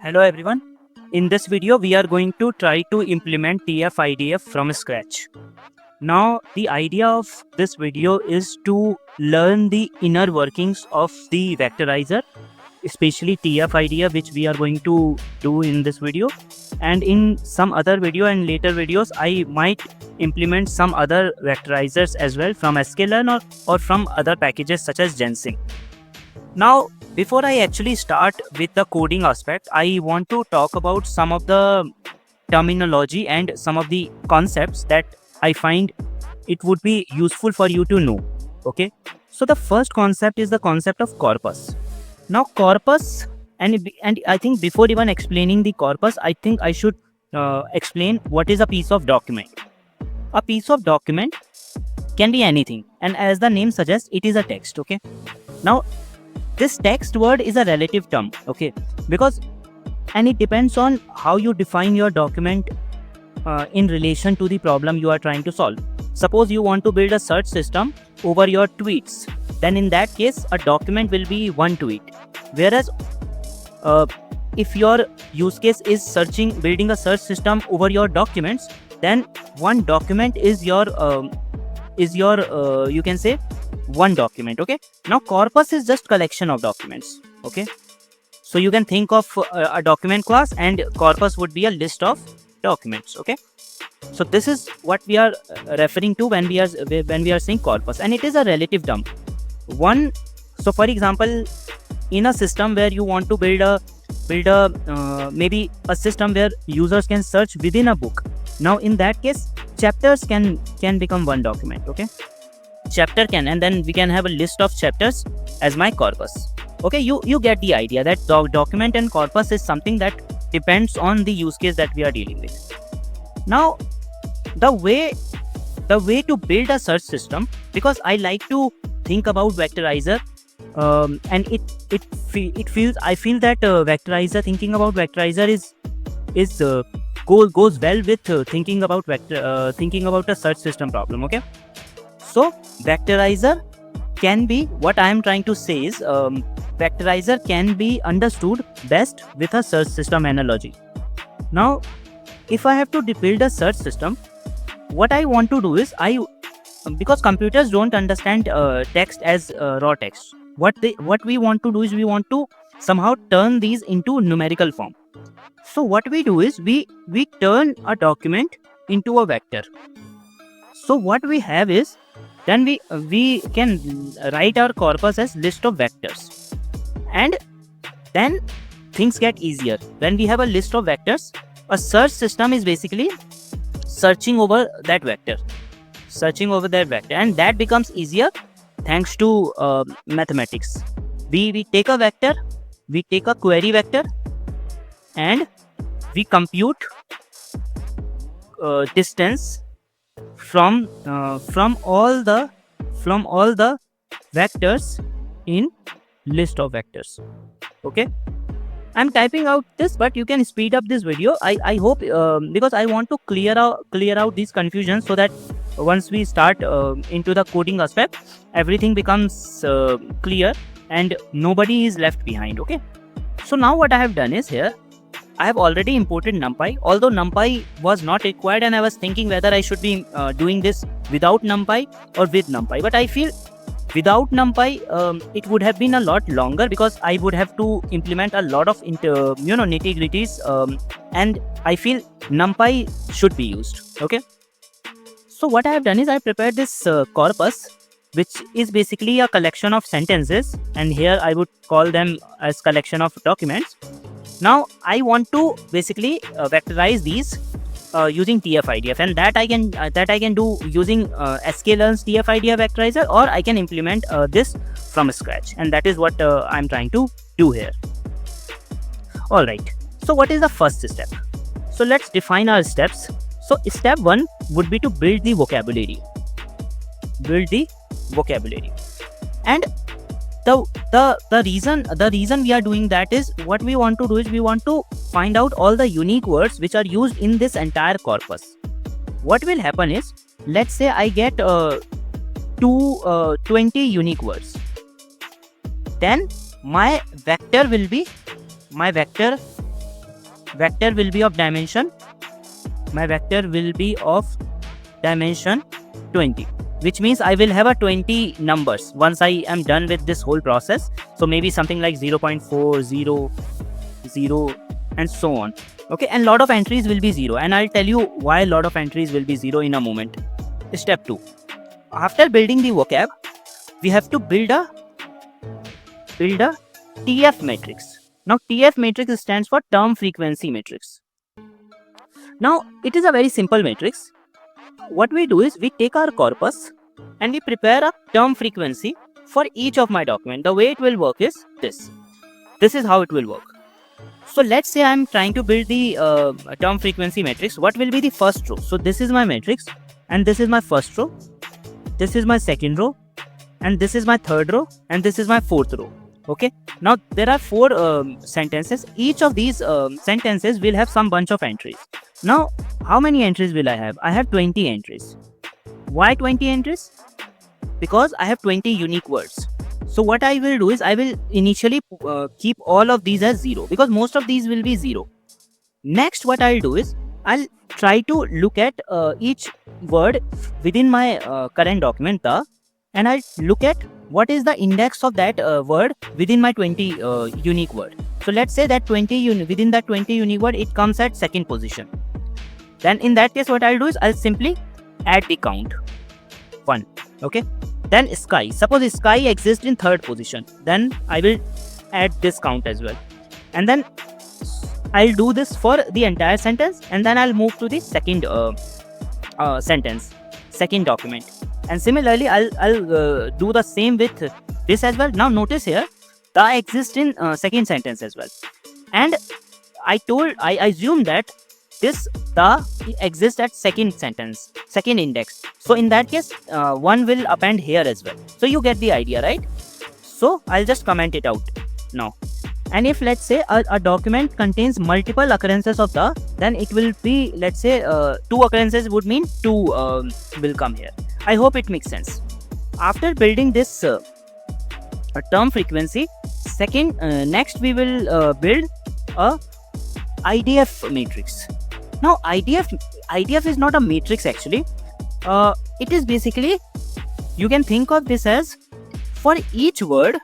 Hello everyone. In this video, we are going to try to implement TF-IDF from scratch. Now, the idea of this video is to learn the inner workings of the vectorizer, especially TF-IDF, which we are going to do in this video. And in some other video and later videos, I might implement some other vectorizers as well from sklearn or from other packages such as Gensing. Now, before I actually start with the coding aspect, I want to talk about some of the terminology and some of the concepts that I find it would be useful for you to know. Okay, so the first concept is the concept of corpus. Now, corpus, and I think before even explaining the corpus, I think I should explain what is a piece of document. A piece of document can be anything, and as the name suggests, it is a text. Okay, now this text word is a relative term, okay, because and it depends on how you define your document in relation to the problem you are trying to solve. Suppose you want to build a search system over your tweets, then in that case a document will be one tweet, whereas if your use case is building a search system over your documents, then one document is your you can say one document. Okay, now corpus is just collection of documents. Okay, so you can think of a document class and corpus would be a list of documents. Okay, so this is what we are referring to when we are saying corpus, and it is a relative term. So for example, in a system where you want to build a maybe a system where users can search within a book, now in that case chapters can become one document. Okay, chapter can, and then we can have a list of chapters as my corpus. Okay, you get the idea that document and corpus is something that depends on the use case that we are dealing with. Now, the way to build a search system, because I like to think about vectorizer, and I feel that thinking about vectorizer goes well with thinking about a search system problem. Okay, so vectorizer can be, what I am trying to say is vectorizer can be understood best with a search system analogy. Now, if I have to build a search system, what I want to do is because computers don't understand text as raw text. What we want to do is we want to somehow turn these into numerical form. So what we do is we turn a document into a vector. So what we have is, then we can write our corpus as list of vectors, and then things get easier. When we have a list of vectors, a search system is basically searching over that vector, and that becomes easier thanks to mathematics. We take a vector, we take a query vector, and we compute distance from all the vectors in list of vectors. Okay, I'm typing out this, but you can speed up this video. I hope because I want to clear out these confusions, so that once we start into the coding aspect, everything becomes clear and nobody is left behind. Okay, so now what I have done is, here I have already imported NumPy, although NumPy was not required, and I was thinking whether I should be doing this without NumPy or with NumPy. But I feel without NumPy, it would have been a lot longer, because I would have to implement a lot of nitty-gritties, and I feel NumPy should be used. Okay, so what I have done is I prepared this corpus, which is basically a collection of sentences, and here I would call them as collection of documents. Now I want to basically vectorize these using TF-IDF, and that I can do using sklearn's TF-IDF vectorizer, or I can implement this from scratch, and that is what I'm trying to do here. All right. So what is the first step? So let's define our steps. So step 1 would be to build the vocabulary. And the reason we are doing that is, what we want to do is we want to find out all the unique words which are used in this entire corpus. What will happen is, let's say I get 20 unique words, then my vector vector will be of dimension, my vector will be of dimension 20, which means I will have a 20 numbers once I am done with this whole process. So maybe something like 0.4, 0, 0 and so on. Okay, and lot of entries will be 0, and I'll tell you why a lot of entries will be 0 in a moment. Step 2. After building the vocab, we have to build a TF matrix. Now TF matrix stands for term frequency matrix. Now it is a very simple matrix. What we do is we take our corpus and we prepare a term frequency for each of my document. The way it will work is this. This is how it will work. So let's say I'm trying to build the term frequency matrix. What will be the first row? So this is my matrix, and this is my first row, this is my second row, and this is my third row, and this is my fourth row. Okay, now there are 4 sentences. Each of these sentences will have some bunch of entries. Now how many entries will I have? I have 20 entries. Why 20 entries? Because I have 20 unique words. So what I will do is I will initially keep all of these as 0, because most of these will be 0. Next, what I'll do is I'll try to look at each word within my current document, and I'll look at what is the index of that word within my 20 unique word. So let's say that within that 20 unique word, it comes at second position. Then in that case, what I'll do is I'll simply add the count 1. Okay. Then sky. Suppose sky exists in third position. Then I will add this count as well. And then I'll do this for the entire sentence. And then I'll move to the second sentence, second document. And similarly, I'll do the same with this as well. Now notice here, the exists in second sentence as well. And I assume that this the exists at second sentence, second index. So in that case, 1 will append here as well. So you get the idea, right? So I'll just comment it out now. And if let's say a document contains multiple occurrences of the, then it will be, let's say 2 occurrences would mean 2 will come here. I hope it makes sense. After building this term frequency, next we will build a IDF matrix. Now IDF is not a matrix actually. It is basically, you can think of this as for each word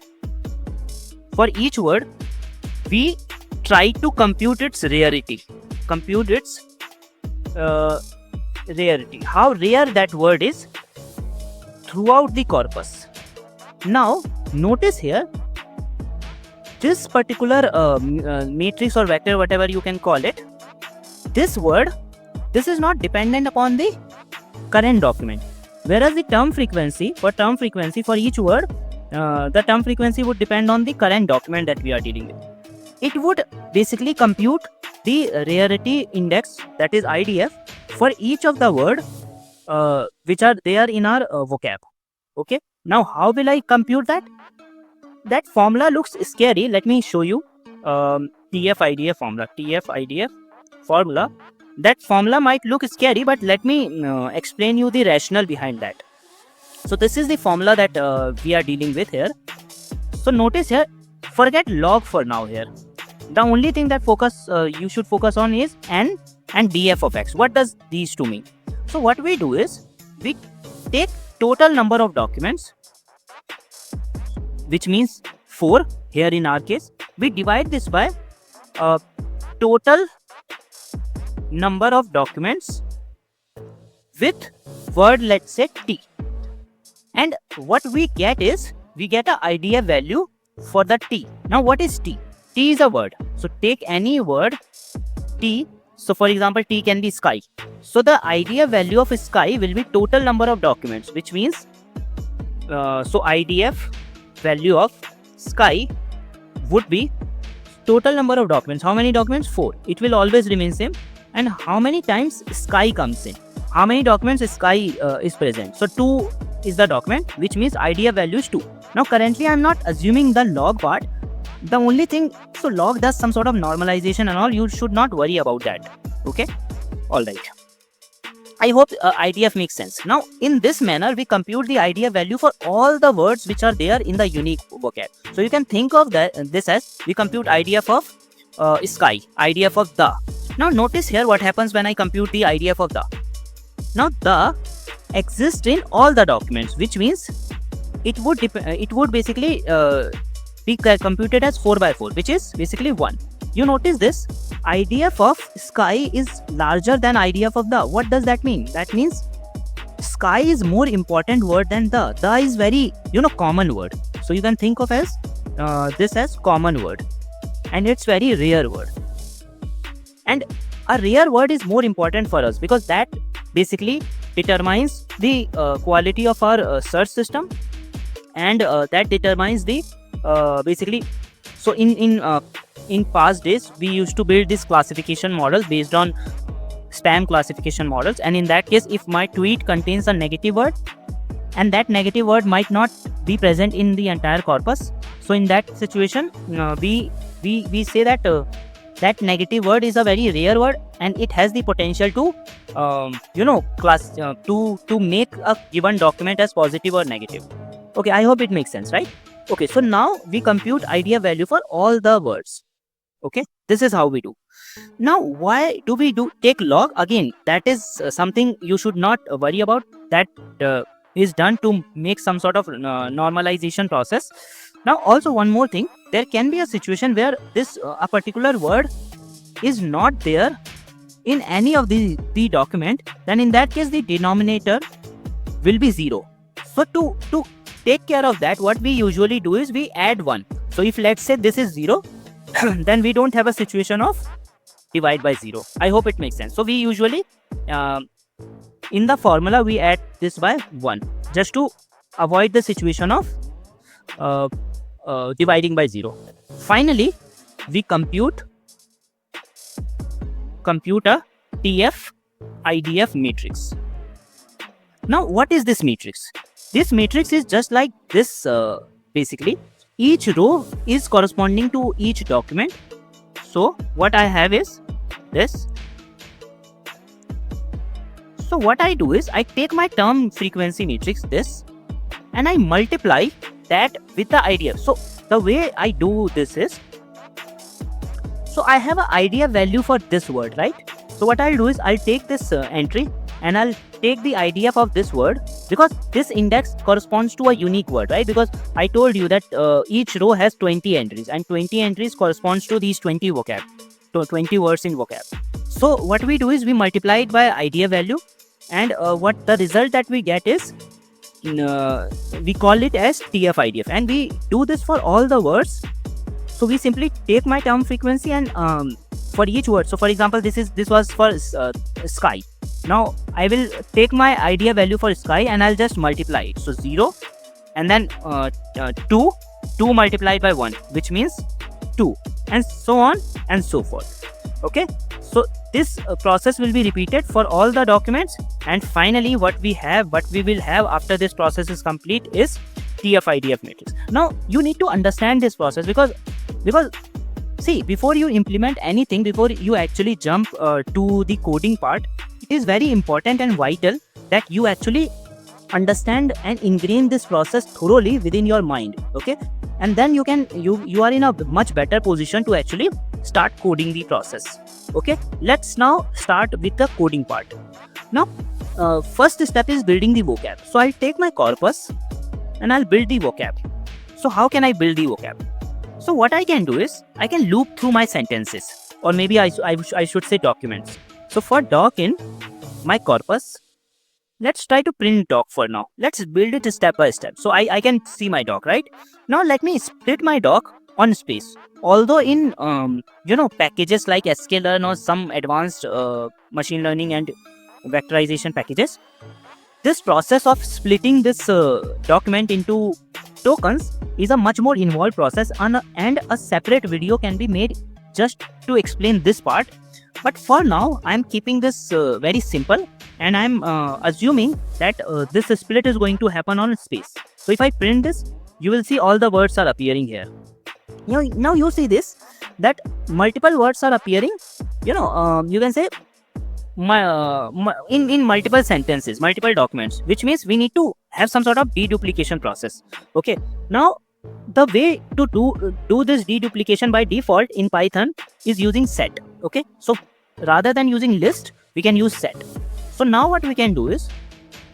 we try to compute its rarity. Rarity. How rare that word is throughout the corpus. Now notice here, this particular matrix or vector, whatever you can call it, this word, this is not dependent upon the current document. Whereas the term frequency for each word, the term frequency would depend on the current document that we are dealing with. It would basically compute the rarity index, that is IDF, for each of the word which are there in our vocab. Okay. Now how will I compute that? That formula looks scary. Let me show you. TF-IDF formula. TF-IDF formula. That formula might look scary, but let me explain you the rationale behind that. So this is the formula that we are dealing with here. So notice here, forget log for now here. The only thing that you should focus on is n and df of x. What does these two mean? So what we do is we take total number of documents, which means 4 here in our case. We divide this by total number of documents with word, let's say t, and what we get is we get a IDF value for the t. Now what is t? T is a word. So take any word t. So for example, t can be sky. So the IDF value of sky will be total number of documents, which means so IDF value of sky would be total number of documents. How many documents? 4. It will always remain same. And how many times sky comes in? How many documents sky is present? So 2 is the document, which means IDF value is 2. Now currently I am not assuming the log part. The only thing, so log does some sort of normalization and all, you should not worry about that. Okay, alright. I hope IDF makes sense. Now in this manner we compute the IDF value for all the words which are there in the unique vocab. So you can think of this as we compute IDF of sky, IDF of the, Now notice here what happens when I compute the IDF of the. Now the exists in all the documents, which means it would basically be computed as 4 by 4, which is basically 1. You notice this IDF of sky is larger than IDF of the. What does that mean? That means sky is more important word than the. The is very common word, so you can think of as this as common word, and it's very rare word. And a rare word is more important for us because that basically determines the quality of our search system, and that determines the basically. So in past days we used to build this classification models based on spam classification models, and in that case, if my tweet contains a negative word and that negative word might not be present in the entire corpus, so in that situation we say that that negative word is a very rare word and it has the potential to to make a given document as positive or negative. Okay, I hope it makes sense, right? Okay, so now we compute IDF value for all the words. Okay, this is how we do. Now why do we take log? Again, that is something you should not worry about. That is done to make some sort of normalization process. Now also one more thing, there can be a situation where this a particular word is not there in any of the document, then in that case the denominator will be 0. So to take care of that, what we usually do is we add 1. So if let's say this is 0, then we don't have a situation of divide by 0. I hope it makes sense. So we usually in the formula we add this by 1 just to avoid the situation of dividing by 0. Finally, we compute a TF IDF matrix. Now what is this matrix? This matrix is just like this. Basically each row is corresponding to each document. So what I have is this. So what I do is I take my term frequency matrix, this, and I multiply that with the IDF. So the way I do this is, so I have an IDF value for this word, right? So what I'll do is I'll take this entry and I'll take the IDF of this word, because this index corresponds to a unique word, right? Because I told you that each row has 20 entries and 20 entries corresponds to these 20 vocab, so 20 words in vocab. So what we do is we multiply it by IDF value, and what the result that we get is we call it as TF IDF, and we do this for all the words. So we simply take my term frequency and for each word. So for example, this was for sky. Now I will take my IDF value for sky and I'll just multiply it. So 0 and then 2 multiplied by 1, which means 2, and so on and so forth. Okay, so this process will be repeated for all the documents, and finally what we will have after this process is complete is TF IDF matrix. Now you need to understand this process because see, before you implement anything, before you actually jump to the coding part, it is very important and vital that you actually understand and ingrain this process thoroughly within your mind. Okay, and then you are in a much better position to actually start coding the process. Okay, let's now start with the coding part. Now first step is building the vocab. So I'll take my corpus and I'll build the vocab. So how can I build the vocab? So what I can do is I can loop through my sentences, or maybe I should say documents. So for doc in my corpus, let's try to print doc for now. Let's build it step by step. So I can see my doc, right? Now let me split my doc on space. Although in packages like sklearn or some advanced machine learning and vectorization packages, this process of splitting this document into tokens is a much more involved process, and a separate video can be made just to explain this part. But for now I'm keeping this very simple, and I'm assuming that this split is going to happen on space. So if I print this, you will see all the words are appearing here. Now you see this, that multiple words are appearing, you can say in multiple sentences, multiple documents, which means we need to have some sort of deduplication process. Okay, now the way to do this deduplication by default in Python is using set. Okay, so rather than using list, we can use set. So now what we can do is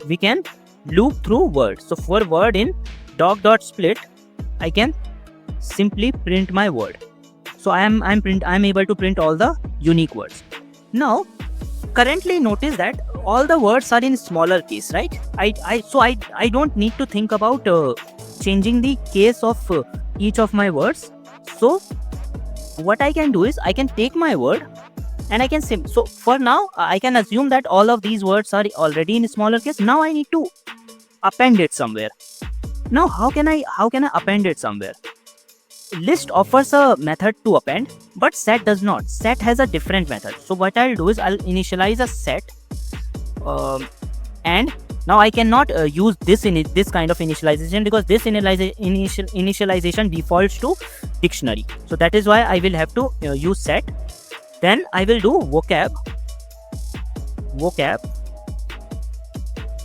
we can loop through word. So for word in doc.split, I can simply print my word. So I am able to print all the unique words. Now currently notice that all the words are in smaller case, right? I don't need to think about changing the case of each of my words. So what I can do is I can take my word and I can so for now I can assume that all of these words are already in smaller case. Now I need to append it somewhere. Now how can I append it somewhere? List offers a method to append, but set does not. Set has a different method. So what I'll do is I'll initialize a set, and now I cannot use this kind of initialization, because this initialization defaults to dictionary. So that is why I will have to use set. Then I will do vocab.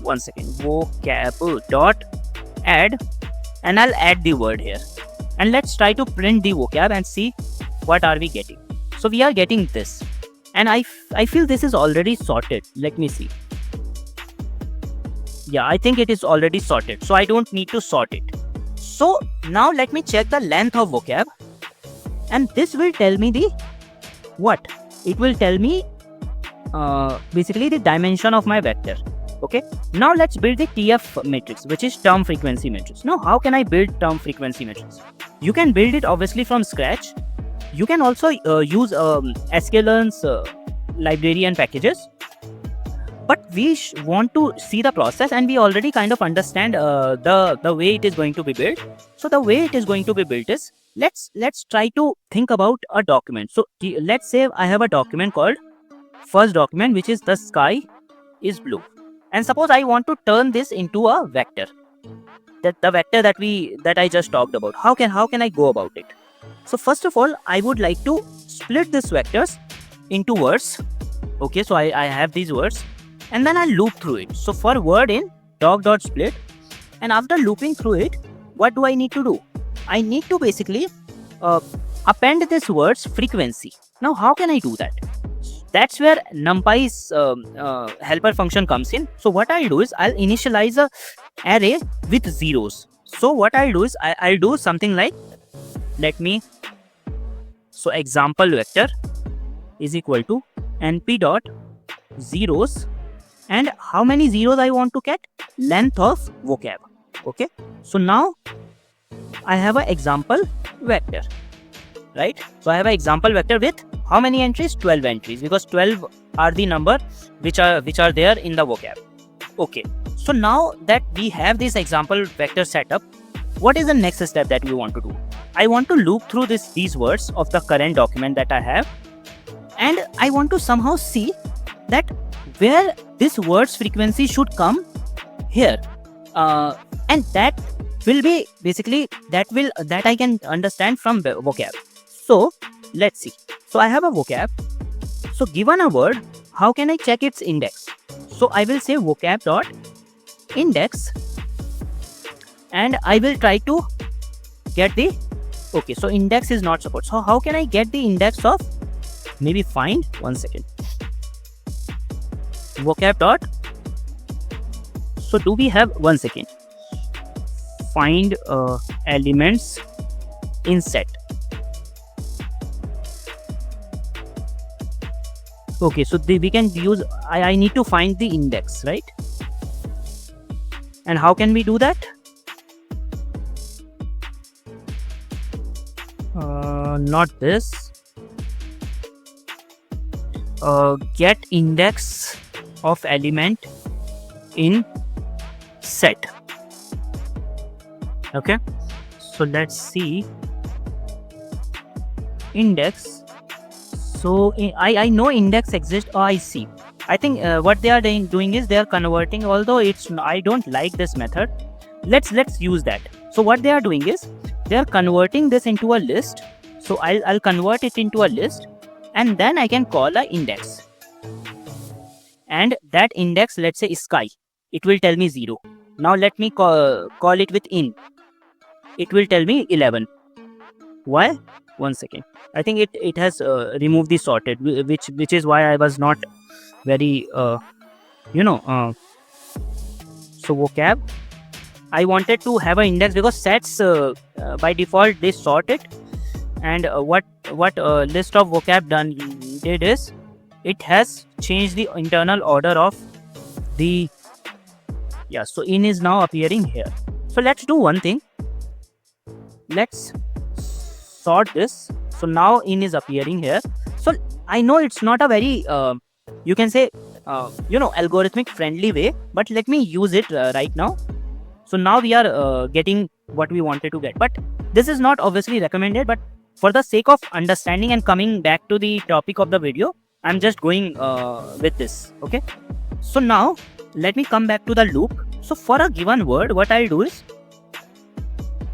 One second. Vocab dot add, and I'll add the word here. And let's try to print the vocab and see what are we getting. So we are getting this, and I feel this is already sorted. Let me see. Yeah, I think it is already sorted, so I don't need to sort it. So now let me check the length of vocab, and this will tell me the what? It will tell me basically the dimension of my vector. Okay, now let's build the TF matrix, which is term frequency matrix. Now how can I build term frequency matrix? You can build it obviously from scratch. You can also use sklearn's library and packages, but we want to see the process, and we already kind of understand the way it is going to be built. So the way it is going to be built is, let's try to think about a document. So let's say I have a document called first document, which is the sky is blue, and suppose I want to turn this into a vector, the vector that I just talked about. How can I go about it? So first of all, I would like to split these vectors into words. Okay, so I have these words, and then I loop through it. So for word in doc.split, and after looping through it, what do I need to do? I need to basically append this word's frequency. Now how can I do that? That's where NumPy's helper function comes in. So what I'll do is I'll initialize a array with zeros. So what I'll do is I'll do something like, so example vector is equal to np dot zeros, and how many zeros I want to get? Length of vocab. Okay, so now I have an example vector, right? So I have an example vector with how many entries? 12 entries, because 12 are the number which are there in the vocab. Okay, so now that we have this example vector set up, what is the next step that we want to do? I want to loop through these words of the current document that I have, and I want to somehow see that where this word's frequency should come here, and that will be basically that I can understand from vocab. So let's see. So I have a vocab. So given a word, how can I check its index? So I will say vocab dot index, and I will try to get the, okay, so index is not supported. So how can I get the index of, maybe find, one second, vocab dot, so do we have, one second, find elements in set. Okay, so we can use, I need to find the index, right? And how can we do that? Not this. Get index of element in set. Okay, so let's see index. So I know index exists. Oh, I see. I think what they are doing is they are converting, although I don't like this method. Let's use that. So what they are doing is they are converting this into a list. So I'll convert it into a list, and then I can call a index, and that index, let's say sky, it will tell me 0. Now let me call it with in. It will tell me 11. Why? 1 second. I think it has removed the sorted, which is why I was not very so vocab. I wanted to have an index because sets by default they sort it, and what list of vocab did is it has changed the internal order of the so in is now appearing here. So let's do one thing. Let's sort this. So now in is appearing here. So I know it's not a very you can say algorithmic friendly way, but let me use it right now. So now we are getting what we wanted to get, but this is not obviously recommended, but for the sake of understanding and coming back to the topic of the video, I'm just going with this. Okay, so now let me come back to the loop. So for a given word, what I'll do is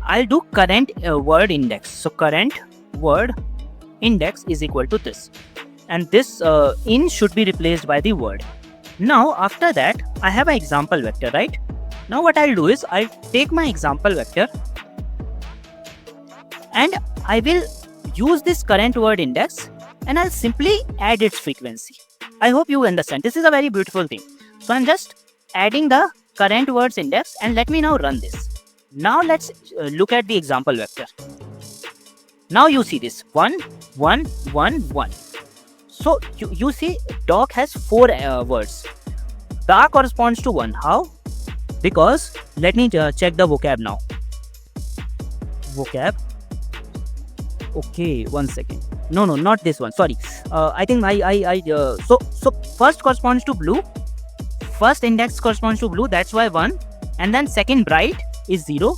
I'll do current word index. So current word index is equal to this, and this in should be replaced by the word. Now after that, I have an example vector, right? Now what I'll do is I'll take my example vector and I will use this current word index and I'll simply add its frequency. I hope you understand. This is a very beautiful thing. So I'm just adding the current words index, and let me now run this. Now let's look at the example vector. Now you see this 1, 1, 1, 1. So you see dog has 4 words. Da corresponds to 1. How? Because let me check the vocab now. Vocab. Okay, 1 second. No, not this one. Sorry. I think so first corresponds to blue. First index corresponds to blue. That's why 1. And then second bright is 0.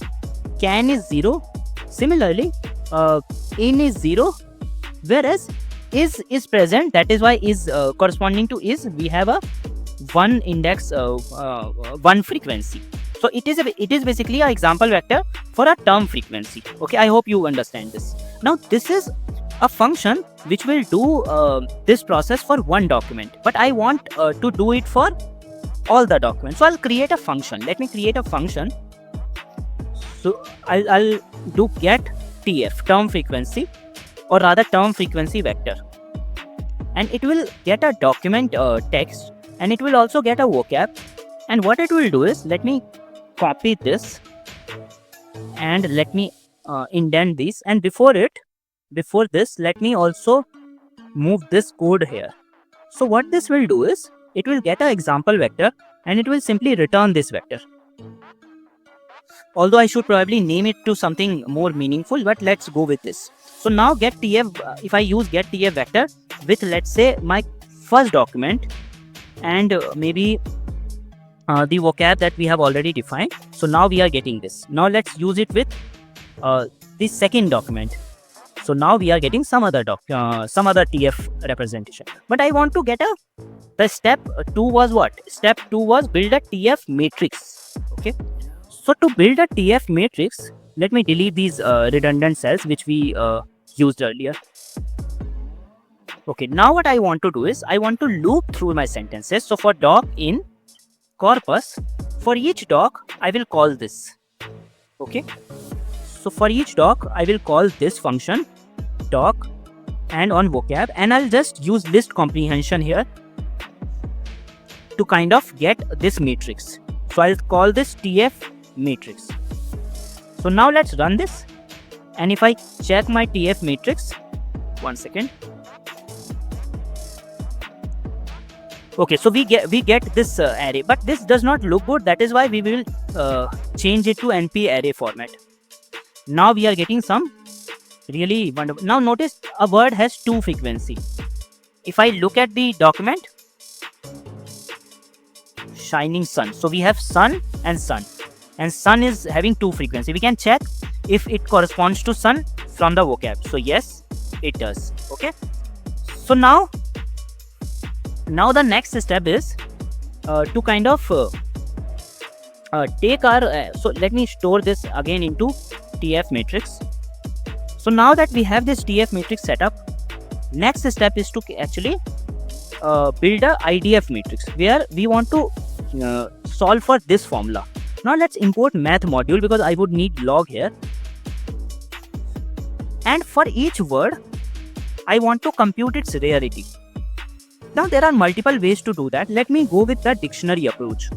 Can is 0. Similarly, in is 0. Whereas is present. That is why is corresponding to is. We have a 1 index 1 frequency. So it is basically an example vector for a term frequency. Okay, I hope you understand this. Now this is a function which will do this process for one document, but I want to do it for all the documents. So I'll create a function. Let me create a function. So I'll do get TF, term frequency, or rather term frequency vector, and it will get a document text, and it will also get a vocab. And what it will do is, let me copy this and let me indent this, and before this let me also move this code here. So what this will do is it will get an example vector and it will simply return this vector. Although I should probably name it to something more meaningful, but let's go with this. So now get TF, if I use get TF vector with, let's say, my first document and maybe the vocab that we have already defined. So now we are getting this. Now let's use it with the second document. So now we are getting some other TF representation. But I want to get the step 2 was what? Step 2 was build a TF matrix. Okay. So to build a TF matrix, let me delete these redundant cells which we used earlier. Okay, now what I want to do is I want to loop through my sentences. So for dog in corpus, for each dog I will call this. Okay, so for each dog I will call this function dog, and on vocab, and I'll just use list comprehension here to kind of get this matrix. So I'll call this TF matrix. So now let's run this, and if I check my TF matrix, 1 second. Okay, so we get this array, but this does not look good. That is why we will change it to NP array format. Now we are getting some really wonderful. Now notice a word has 2 frequency. If I look at the document, shining sun. So we have sun, and sun is having 2 frequency. We can check if it corresponds to sun from the vocab. So yes, it does. Okay. So now the next step is to kind of take our so let me store this again into TF matrix. So now that we have this TF matrix set up, next step is to actually build a IDF matrix where we want to solve for this formula. Now let's import math module because I would need log here. and for each word I want to compute its rarity. Now there are multiple ways to do that. Let me go with the dictionary approach.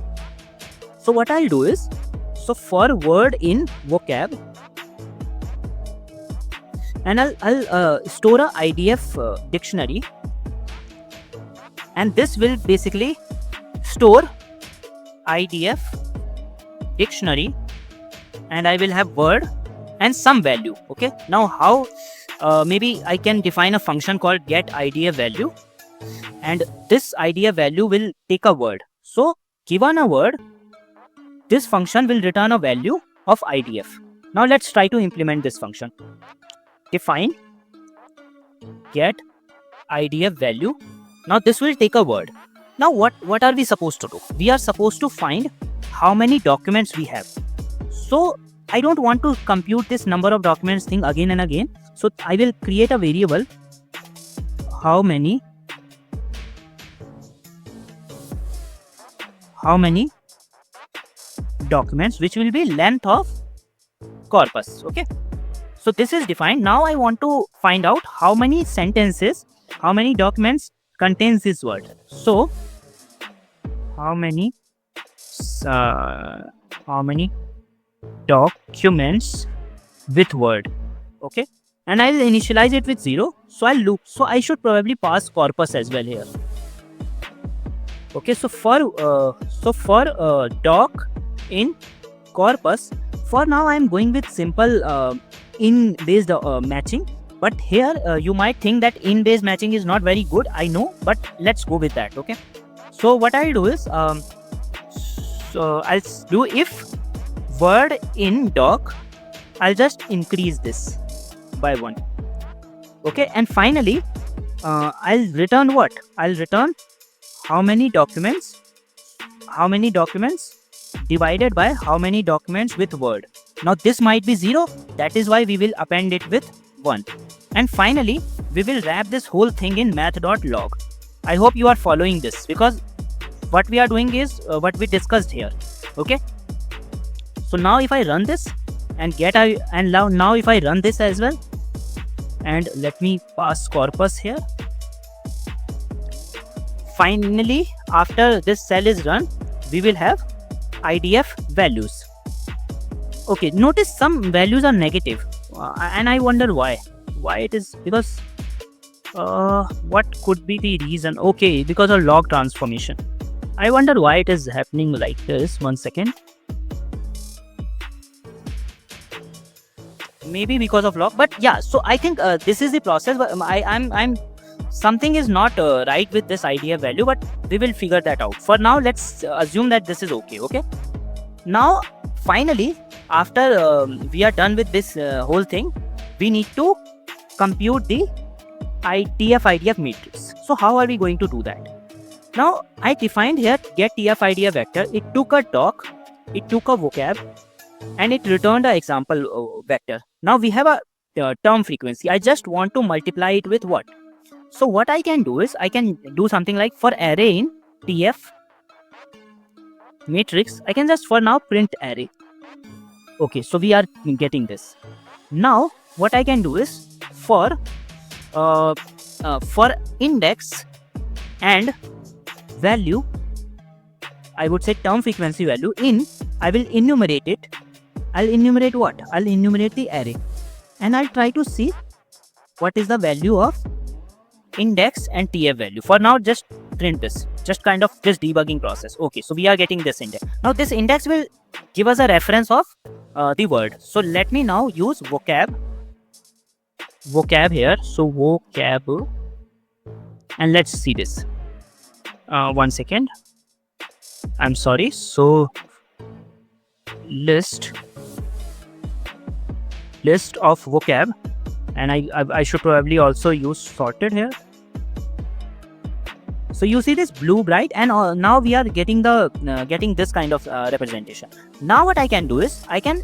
So what I'll do is, so for word in vocab, and I'll store a IDF dictionary, and this will basically store IDF dictionary, and I will have word and some value. Okay, now how maybe I can define a function called get IDF value, and this IDF value will take a word. So given a word, this function will return a value of IDF. Now let's try to implement this function. Define get IDF value. Now this will take a word. Now what are we supposed to do? We are supposed to find how many documents we have. So I don't want to compute this number of documents thing again and again. So I will create a variable how many documents, which will be length of corpus. Okay, so this is defined. Now I want to find out how many sentences, how many documents contains this word. So how many documents with word. Okay, and I'll initialize it with 0. So I'll loop. So I should probably pass corpus as well here. Okay, so for doc in corpus, for now I am going with simple in based matching. But here you might think that in based matching is not very good. I know, but let's go with that. Okay, so what I'll do is so I'll do if word in doc, I'll just increase this by 1. Okay, and finally I'll return what? I'll return how many documents divided by how many documents with word. Now this might be 0, that is why we will append it with 1. And finally we will wrap this whole thing in math.log. I hope you are following this, because what we are doing is what we discussed here. Okay, so now if I run this and now if I run this as well, and let me pass corpus here. Finally, after this cell is run, we will have IDF values. Okay, notice some values are negative, and I wonder why it is, because what could be the reason? Okay, because of log transformation. I wonder why it is happening like this. 1 second. Maybe because of log, but yeah, so I think this is the process. I'm something is not right with this IDF value, but we will figure that out. For now, let's assume that this is okay. Okay, now finally, after we are done with this whole thing, we need to compute the IDF matrix. So how are we going to do that? Now I defined here get TF-IDF vector. It took a doc, it took a vocab, and it returned an example vector. Now we have a term frequency. I just want to multiply it with what? So what I can do is I can do something like for array in TF matrix, I can just for now print array. Okay, so we are getting this. Now what I can do is for index and value, I would say term frequency value in, I will enumerate it. I'll enumerate what? I'll enumerate the array, and I'll try to see what is the value of index and TF value. For now, just print this, just kind of this debugging process. Okay, so we are getting this index. Now this index will give us a reference of the word. So let me now use vocab here. So vocab, and let's see this. 1 second. I'm sorry. So list of vocab, and I should probably also use sorted here. So you see this blue bright, and now we are getting the getting this kind of representation. Now what I can do is I can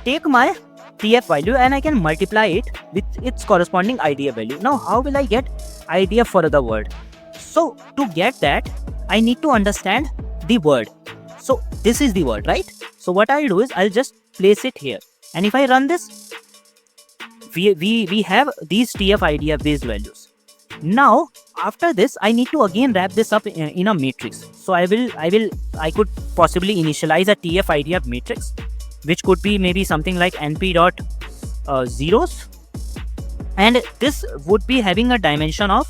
take my TF value and I can multiply it with its corresponding IDF value. Now how will I get IDF for the word? So to get that, I need to understand the word. So this is the word, right? So what I'll do is I'll just place it here, and if I run this, we have these TF IDF based values. Now after this, I need to again wrap this up in a matrix. So I could possibly initialize a TF IDF matrix, which could be maybe something like np dot zeros, and this would be having a dimension of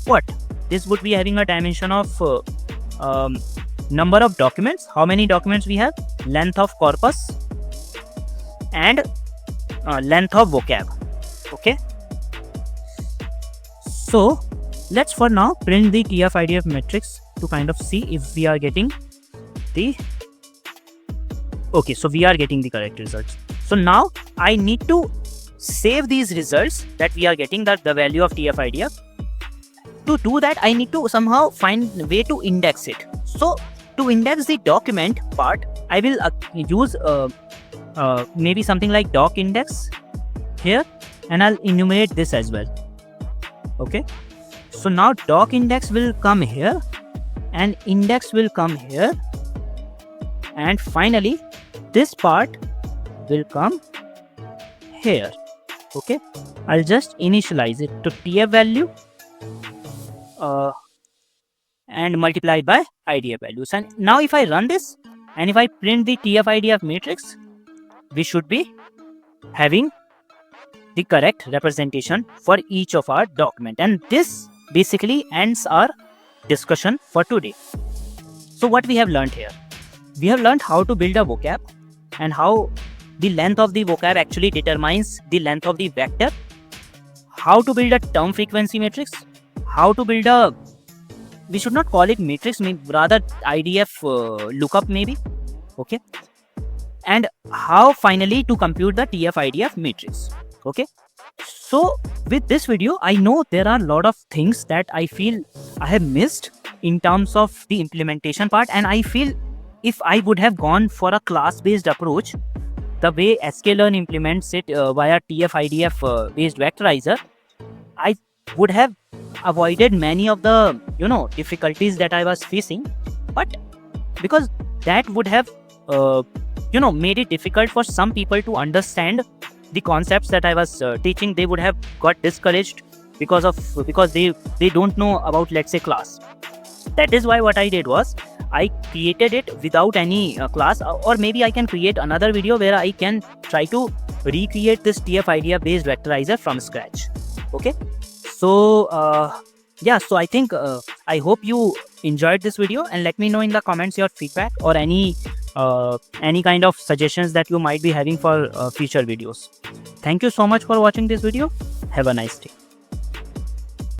what? This would be having a dimension of number of documents, how many documents we have, length of corpus, and length of vocab. Okay, so let's for now print the TF IDF matrix to kind of see if we are getting the okay, so we are getting the correct results. So now I need to save these results that we are getting, that the value of TF IDF. To do that, I need to somehow find a way to index it. So to index the document part, I will use maybe something like doc index here, and I'll enumerate this as well. Okay, so now doc index will come here and index will come here, and finally this part will come here. Okay, I'll just initialize it to TF value and multiplied by IDF values. And now if I run this and if I print the TF IDF matrix, we should be having the correct representation for each of our document. And this basically ends our discussion for today. So what we have learned here? We have learned how to build a vocab and how the length of the vocab actually determines the length of the vector, how to build a term frequency matrix, how to build a, we should not call it matrix, rather IDF lookup maybe. Okay, and how finally to compute the TF IDF matrix. Okay, so with this video, I know there are a lot of things that I feel I have missed in terms of the implementation part, and I feel if I would have gone for a class-based approach, the way sklearn implements it via TF IDF based vectorizer, I would have avoided many of the difficulties that I was facing. But because that would have made it difficult for some people to understand the concepts that I was teaching, they would have got discouraged because they don't know about, let's say, class. That is why what I did was I created it without any class, or maybe I can create another video where I can try to recreate this TF IDF based vectorizer from scratch. Okay, so yeah, so I think I hope you enjoyed this video, and let me know in the comments your feedback or any kind of suggestions that you might be having for future videos. Thank you so much for watching this video. Have a nice day.